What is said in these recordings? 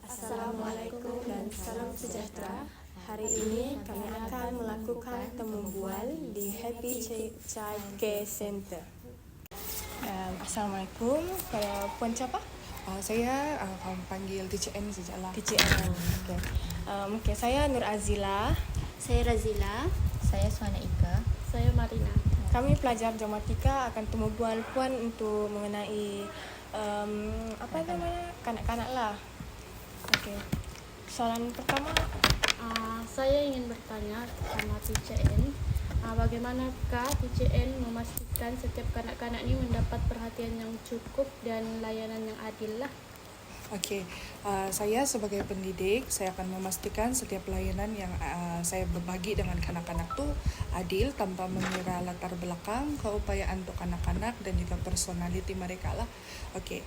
Assalamualaikum dan salam sejahtera. Hari ini kami akan melakukan temu bual di Happy Child Care Center. Assalamualaikum. Pada Puan siapa? Saya kamu panggil TCN sajalah. TCN. Okey, saya Nur Azila. Saya Razila. Saya Suana Ika. Saya Marina. Kami pelajar Jamatika akan temu bual Puan untuk mengenai kanak-kanak lah. Okey. Soalan pertama, Saya ingin bertanya sama TCN, bagaimanakah TCN memastikan setiap kanak-kanak ini mendapat perhatian yang cukup dan layanan yang adil lah? Okey, saya sebagai pendidik, saya akan memastikan setiap layanan yang saya berbagi dengan kanak-kanak tu adil tanpa mengira latar belakang, keupayaan untuk kanak-kanak dan juga personaliti mereka lah. Okey,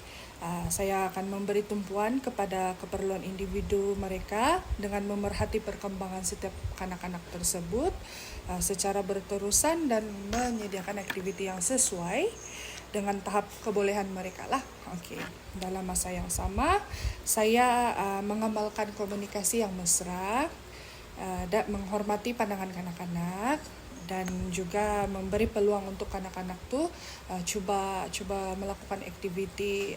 saya akan memberi tumpuan kepada keperluan individu mereka dengan memerhati perkembangan setiap kanak-kanak tersebut secara berterusan dan menyediakan aktiviti yang sesuai dengan tahap kebolehan mereka lah. Okey, dalam masa yang sama, saya mengamalkan komunikasi yang mesra dan menghormati pandangan kanak-kanak dan juga memberi peluang untuk kanak-kanak tu cuba melakukan aktiviti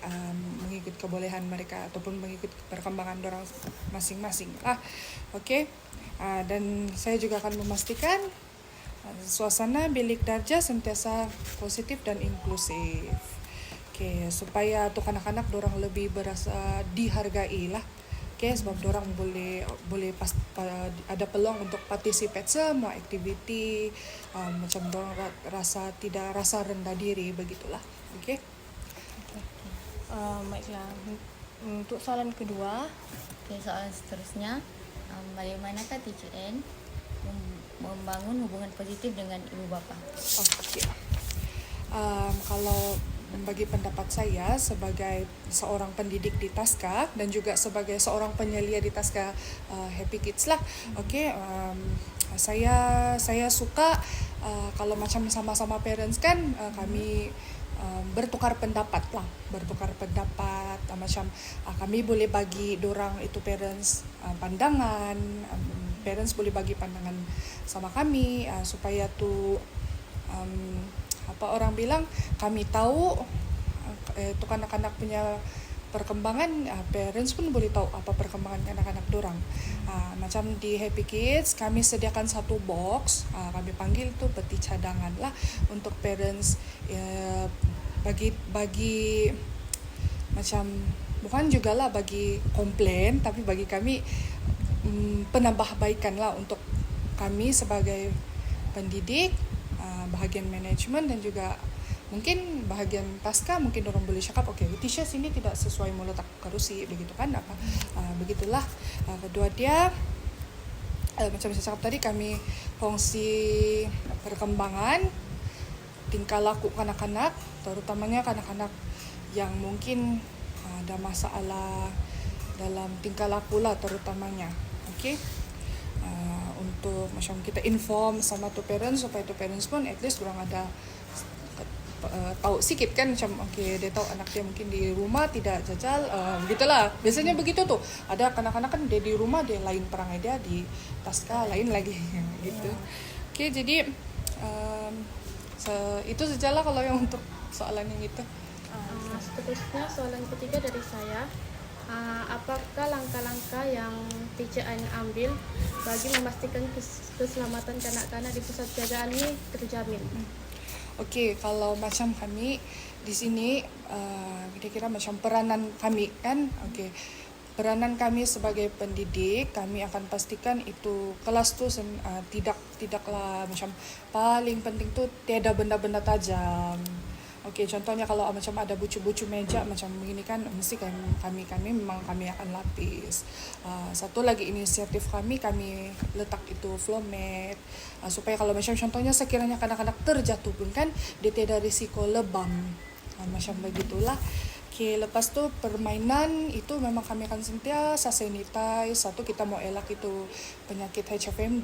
mengikut kebolehan mereka ataupun mengikut perkembangan dorang masing-masing lah. Okey, dan saya juga akan memastikan suasana bilik darjah sentiasa positif dan inklusif. Okey, supaya tu kanak-kanak dorang lebih berasa dihargai lah. Okey, sebab dorang boleh ada peluang untuk participate semua aktiviti, macam dorang tidak rasa rendah diri begitulah. Okey. baiklah. Untuk soalan kedua, Okey, soalan seterusnya, bagaimanakah TCN membangun hubungan positif dengan ibu bapa? Okey. Kalau bagi pendapat saya sebagai seorang pendidik di Taska dan juga sebagai seorang penyelia di Taska Happy Kids lah. Okey, saya suka kalau macam sama-sama parents kan kami bertukar pendapat lah, macam kami boleh bagi dorang itu parents pandangan, parents boleh bagi pandangan sama kami supaya tu orang bilang kami tahu tu kanak-kanak punya perkembangan, parents pun boleh tahu apa perkembangan kanak-kanak dorang. Macam di Happy Kids kami sediakan satu box, kami panggil tu peti cadangan lah untuk parents bagi macam bukan jugalah bagi komplain, tapi bagi kami penambahbaikan lah untuk kami sebagai pendidik, bahagian manajemen dan juga mungkin bahagian Taska. Mungkin orang boleh cakap okey, Tisha sini tidak sesuai mau letak kerusi begitu kan apa, begitulah. Kedua dia macam saya cakap tadi, kami kongsi perkembangan tingkah laku kanak-kanak, terutamanya kanak-kanak yang mungkin ada masalah dalam tingkah laku lah terutamanya. Okey, untuk macam kita inform sama tu parents supaya tu parents pun at least orang ada tahu sikit kan, macam okey dia tahu anak dia mungkin di rumah tidak jajal, begitulah. Biasanya begitu tu. Ada kanak-kanak kan dia di rumah dia lain perangai, dia di Taska lain lagi gitu. Okey, jadi itu sajalah kalau yang untuk soalan yang itu. Seterusnya soalan ketiga dari saya, apakah langkah-langkah yang TCN ambil bagi memastikan keselamatan kanak-kanak di pusat jagaan ini terjamin? Okey, kalau macam kami di sini, kira-kira macam peranan kami kan, okey, peranan kami sebagai pendidik, kami akan pastikan itu kelas tu tidaklah macam paling penting tu tiada benda-benda tajam. Okey, contohnya kalau macam ada bucu-bucu meja macam begini kan, mesti kami memang kami akan lapis. Satu lagi inisiatif kami letak itu floor mat, supaya kalau macam contohnya sekiranya kanak-kanak terjatuh pun kan dia tiada risiko lebam, macam begitulah. Oke, lepas tu permainan itu memang kami akan sentiasa sanitize. Satu, kita mau elak itu penyakit HFMD.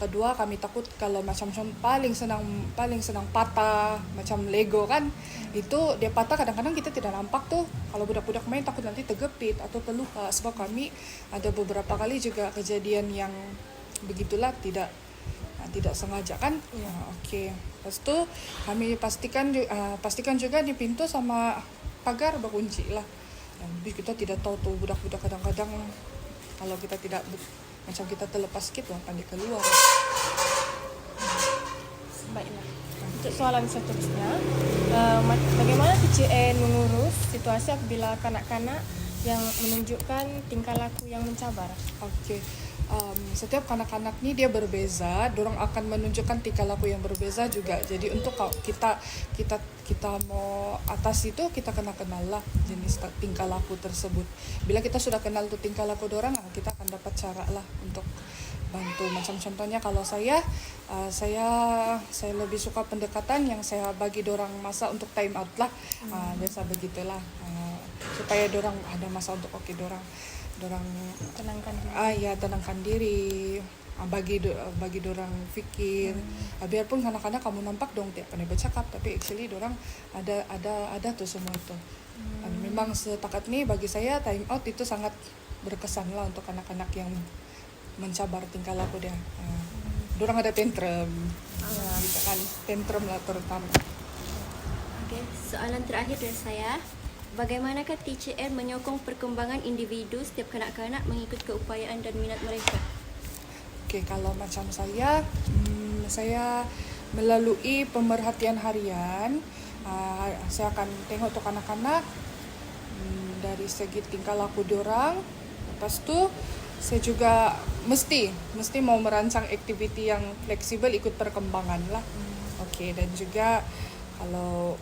Kedua, kami takut kalau macam paling senang patah macam Lego kan. Itu dia patah kadang-kadang kita tidak nampak tuh. Kalau budak-budak main takut nanti tergepit atau terluka. Sebab kami ada beberapa kali juga kejadian yang begitulah tidak sengaja kan. Oke. Lepas tu kami pastikan juga di pintu sama pagar berkunci lah. Jadi kita tidak tahu tuh budak-budak kadang-kadang kalau kita tidak macam kita terlepas sikit akan dia keluar. Baiklah. Untuk soalan seterusnya, bagaimana TCN mengurus situasi apabila kanak-kanak yang menunjukkan tingkah laku yang mencabar? Oke. Setiap kanak-kanak ni dia berbeza, dorang akan menunjukkan tingkah laku yang berbeza juga. Jadi untuk kita mau atas itu kita kena kenal lah jenis tingkah laku tersebut. Bila kita sudah kenal tuh tingkah laku dorang, kita akan dapat cara lah untuk bantu. Macam contohnya kalau saya lebih suka pendekatan yang saya bagi dorang masa untuk time out lah. Biasa begitulah. Supaya dorang ada masa untuk dorang Tenangkan diri. tenangkan diri, bagi dorang fikir. Biarpun kanak-kanak kamu nampak dong tiap kali bercakap, tapi actually dorang ada tuh semua itu. Dan memang setakat ini bagi saya time out itu sangat berkesan lah untuk anak-anak yang mencabar tingkah laku dia. Dorang ada tantrum, gitu kan, tantrum lah terutama. Okey, soalan terakhir dari saya. Bagaimanakah TCN menyokong perkembangan individu setiap kanak-kanak mengikut keupayaan dan minat mereka? Okey, kalau macam saya melalui pemerhatian harian, saya akan tengok untuk anak-anak dari segi tingkah laku diorang. Lepas tu saya juga mesti mau merancang aktiviti yang fleksibel ikut perkembangan lah. Okey, dan juga kalau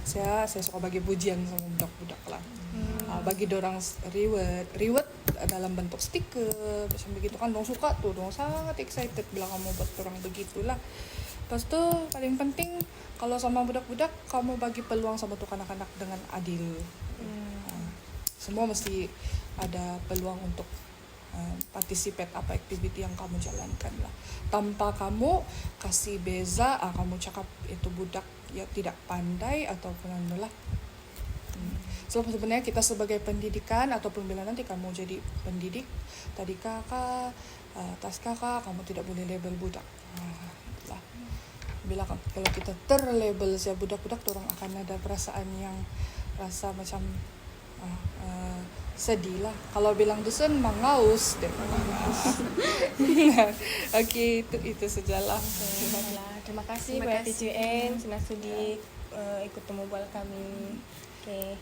saya suka bagi pujian sama budak-budak lah. Bagi dorang reward dalam bentuk stiker macam begitu kan, dorang suka tuh, dorang sangat excited bila kamu buat dorang begitulah. Lepas tu paling penting kalau sama budak-budak, kamu bagi peluang sama tuh anak-anak dengan adil. Semua mesti ada peluang untuk participate apa aktiviti yang kamu jalankan lah. Tanpa kamu kasih beza, kamu cakap itu budak ya tidak pandai ataupun lah. So sebenarnya kita sebagai pendidikan ataupun bila nanti kamu jadi pendidik, tadi kakak, atas kakak, kamu tidak boleh label budak. Itulah. Bila kalau kita terlabel ya budak-budak, orang akan ada perasaan yang rasa macam sedih lah. Kalau bilang dusun mangaus deh. Okey, itu sajalah. Terima kasih buat TCN sudah sudi ikut temu bual kami. Okay.